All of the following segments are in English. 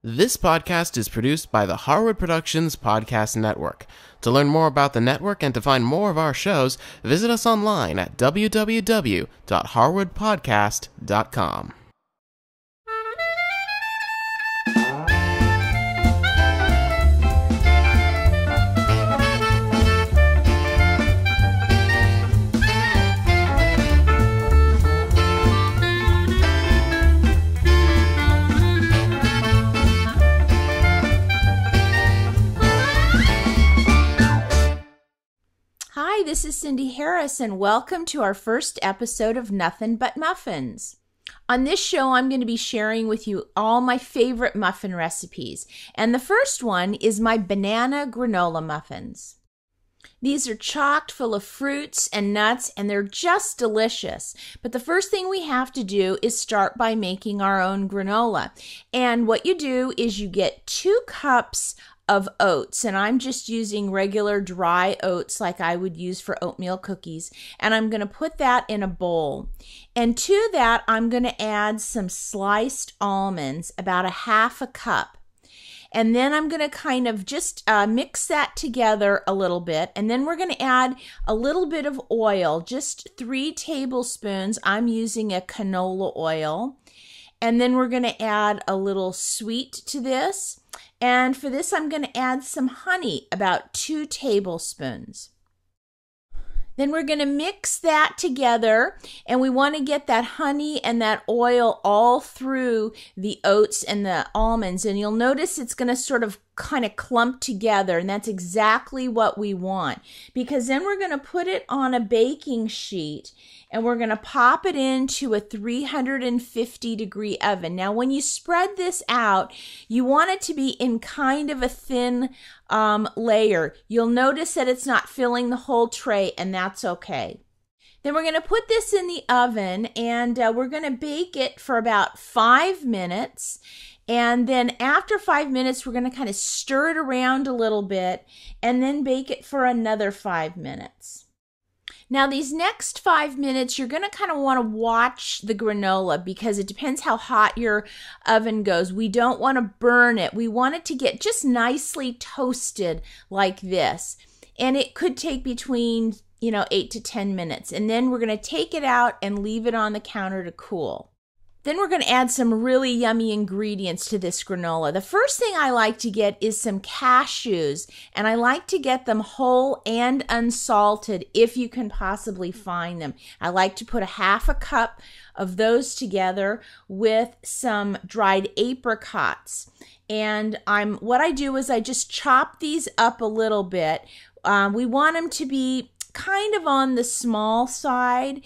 This podcast is produced by the Harwood Productions Podcast Network. To learn more about the network and to find more of our shows, visit us online at www.harwoodpodcast.com. Hi, this is Cindy Harris, and welcome to our first episode of Nothin But Muffins. On this show, I'm going to be sharing with you all my favorite muffin recipes, and the first one is my banana granola muffins. These are chocked full of fruits and nuts, and they're just delicious. But the first thing we have to do is start by making our own granola. And what you do is you get 2 cups of oats, and I'm just using regular dry oats like I would use for oatmeal cookies, and I'm going to put that in a bowl. And to that, I'm going to add some sliced almonds, about 1/2 cup. And then I'm going to kind of just mix that together a little bit. And then we're going to add a little bit of oil, just 3 tablespoons. I'm using a canola oil. And then we're going to add a little sweet to this. And for this, I'm going to add some honey, about 2 tablespoons. Then we're going to mix that together, and we want to get that honey and that oil all through the oats and the almonds. And you'll notice it's going to sort of kind of clump together, and that's exactly what we want. Because then we're going to put it on a baking sheet, and we're going to pop it into a 350-degree oven. Now, when you spread this out, you want it to be in kind of a thin layer. You'll notice that it's not filling the whole tray, and that's okay. Then we're going to put this in the oven, and we're going to bake it for about 5 minutes. And then after 5 minutes, we're going to kind of stir it around a little bit, and then bake it for another 5 minutes. Now, these next 5 minutes, you're going to kind of want to watch the granola because it depends how hot your oven goes. We don't want to burn it. We want it to get just nicely toasted like this. And it could take between, 8 to 10 minutes. And then we're going to take it out and leave it on the counter to cool. Then we're going to add some really yummy ingredients to this granola. The first thing I like to get is some cashews, and I like to get them whole and unsalted if you can possibly find them. I like to put 1/2 cup of those together with some dried apricots. And what I do is I just chop these up a little bit. We want them to be kind of on the small side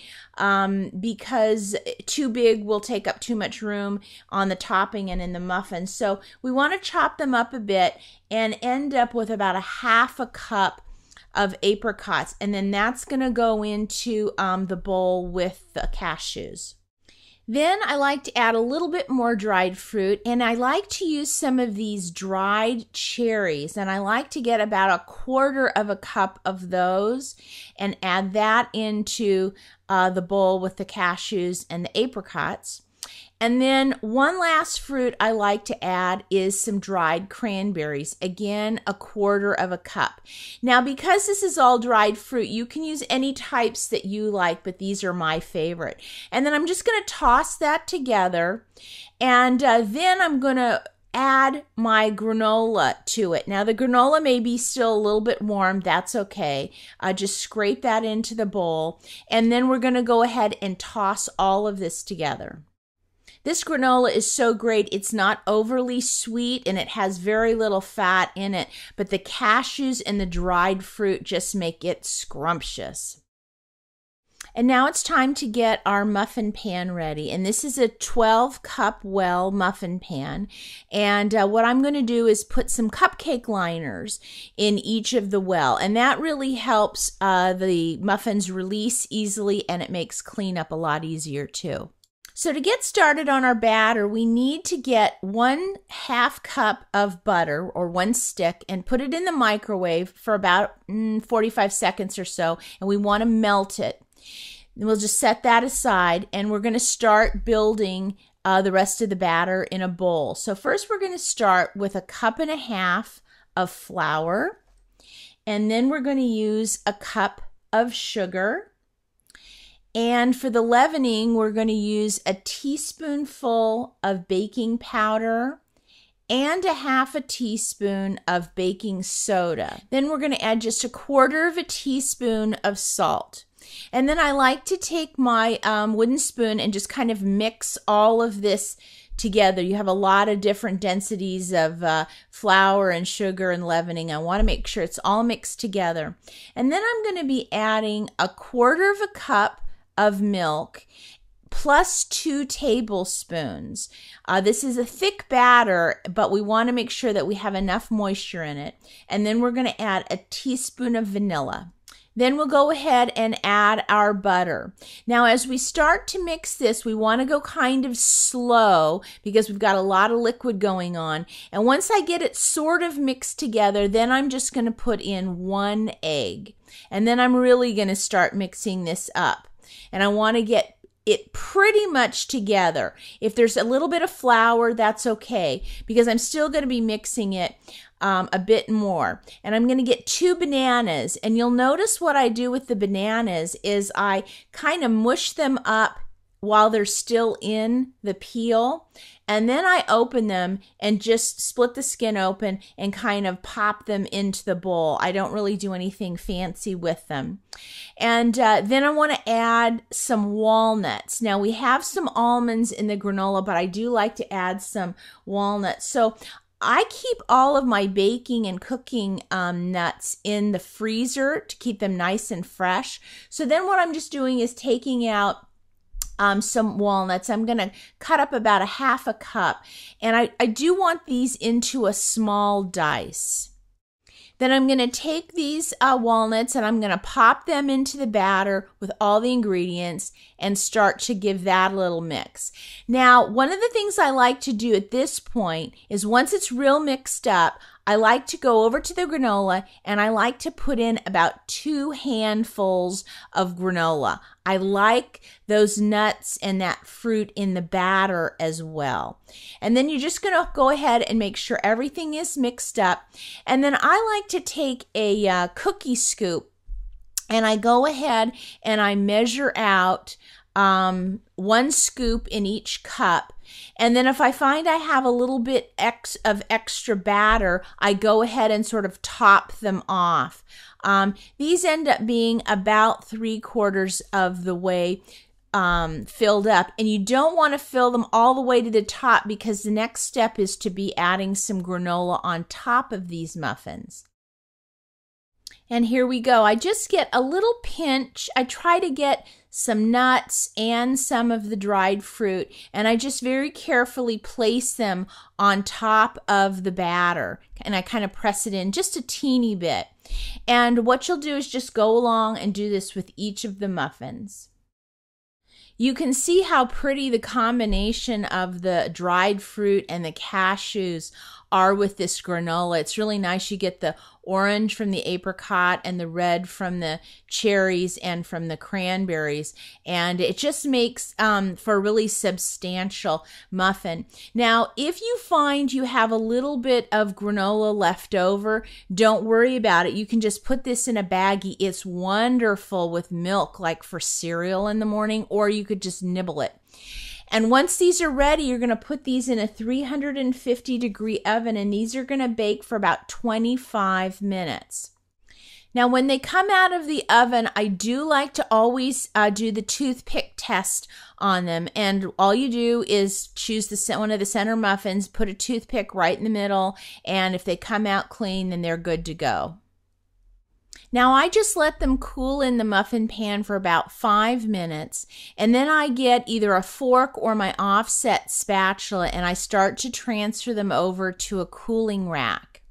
because too big will take up too much room on the topping and in the muffin. So we want to chop them up a bit and end up with about 1/2 cup of apricots. And then that's going to go into the bowl with the cashews. Then I like to add a little bit more dried fruit, and I like to use some of these dried cherries, and I like to get about 1/4 cup of those and add that into the bowl with the cashews and the apricots. And then one last fruit I like to add is some dried cranberries. Again, 1/4 cup. Now, because this is all dried fruit, you can use any types that you like, but these are my favorite. And then I'm just going to toss that together, and then I'm going to add my granola to it. Now, the granola may be still a little bit warm. That's okay. Just scrape that into the bowl, and then we're going to go ahead and toss all of this together. This granola is so great. It's not overly sweet, and it has very little fat in it, but the cashews and the dried fruit just make it scrumptious. And now it's time to get our muffin pan ready. And this is a 12-cup well muffin pan. And what I'm going to do is put some cupcake liners in each of the well. And that really helps the muffins release easily, and it makes cleanup a lot easier too. So to get started on our batter, we need to get 1/2 cup of butter, or 1 stick, and put it in the microwave for about 45 seconds or so, and we want to melt it. And we'll just set that aside, and we're going to start building the rest of the batter in a bowl. So first we're going to start with 1.5 cups of flour, and then we're going to use 1 cup of sugar. And for the leavening, we're going to use a teaspoonful of baking powder and 1/2 teaspoon of baking soda. Then we're going to add just 1/4 teaspoon of salt. And then I like to take my wooden spoon and just kind of mix all of this together. You have a lot of different densities of flour and sugar and leavening. I want to make sure it's all mixed together. And then I'm going to be adding 1/4 cup of milk plus 2 tablespoons. This is a thick batter, but we want to make sure that we have enough moisture in it. And then we're going to add a teaspoon of vanilla. Then we'll go ahead and add our butter. Now, as we start to mix this, we want to go kind of slow because we've got a lot of liquid going on. And once I get it sort of mixed together, then I'm just going to put in 1 egg. And then I'm really going to start mixing this up. And I want to get it pretty much together. If there's a little bit of flour, that's okay, because I'm still going to be mixing it a bit more. And I'm going to get 2 bananas. And you'll notice what I do with the bananas is I kind of mush them up while they're still in the peel. And then I open them and just split the skin open and kind of pop them into the bowl. I don't really do anything fancy with them. And then I want to add some walnuts. Now we have some almonds in the granola, but I do like to add some walnuts. So I keep all of my baking and cooking nuts in the freezer to keep them nice and fresh. So then what I'm just doing is taking out some walnuts. I'm going to cut up about 1/2 cup. And I do want these into a small dice. Then I'm going to take these walnuts and I'm going to pop them into the batter with all the ingredients and start to give that a little mix. Now, one of the things I like to do at this point is once it's real mixed up, I like to go over to the granola and I like to put in about 2 handfuls of granola. I like those nuts and that fruit in the batter as well. And then you're just going to go ahead and make sure everything is mixed up. And then I like to take a cookie scoop and I go ahead and I measure out 1 scoop in each cup. And then if I find I have a little bit of extra batter, I go ahead and sort of top them off. These end up being about 3/4 of the way filled up. And you don't want to fill them all the way to the top because the next step is to be adding some granola on top of these muffins. And here we go. I just get a little pinch. I try to get some nuts and some of the dried fruit, and I just very carefully place them on top of the batter. And I kind of press it in just a teeny bit. And what you'll do is just go along and do this with each of the muffins. You can see how pretty the combination of the dried fruit and the cashews are with this granola. It's really nice. You get the orange from the apricot and the red from the cherries and from the cranberries. And it just makes for a really substantial muffin. Now, if you find you have a little bit of granola left over, don't worry about it. You can just put this in a baggie. It's wonderful with milk, like for cereal in the morning, or you could just nibble it. And once these are ready, you're going to put these in a 350-degree oven, and these are going to bake for about 25 minutes. Now, when they come out of the oven, I do like to always do the toothpick test on them. And all you do is choose one of the center muffins, put a toothpick right in the middle, and if they come out clean, then they're good to go. Now, I just let them cool in the muffin pan for about 5 minutes, and then I get either a fork or my offset spatula, and I start to transfer them over to a cooling rack.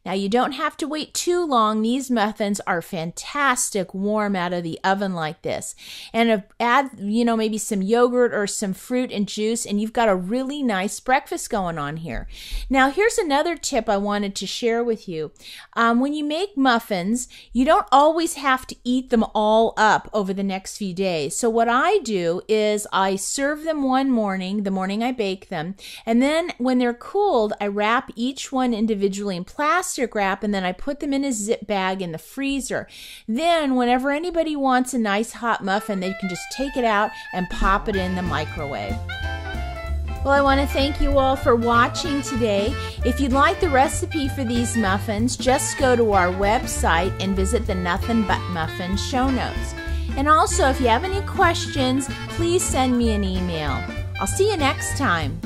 Now, you don't have to wait too long. These muffins are fantastic warm out of the oven like this. And add, maybe some yogurt or some fruit and juice, and you've got a really nice breakfast going on here. Now, here's another tip I wanted to share with you. When you make muffins, you don't always have to eat them all up over the next few days. So what I do is I serve them one morning, the morning I bake them, and then when they're cooled, I wrap each one individually in plastic wrap, and then I put them in a zip bag in the freezer. Then whenever anybody wants a nice hot muffin, they can just take it out and pop it in the microwave. Well, I want to thank you all for watching today. If you'd like the recipe for these muffins, just go to our website and visit the Nothin But Muffins show notes. And also, if you have any questions, please send me an email. I'll see you next time.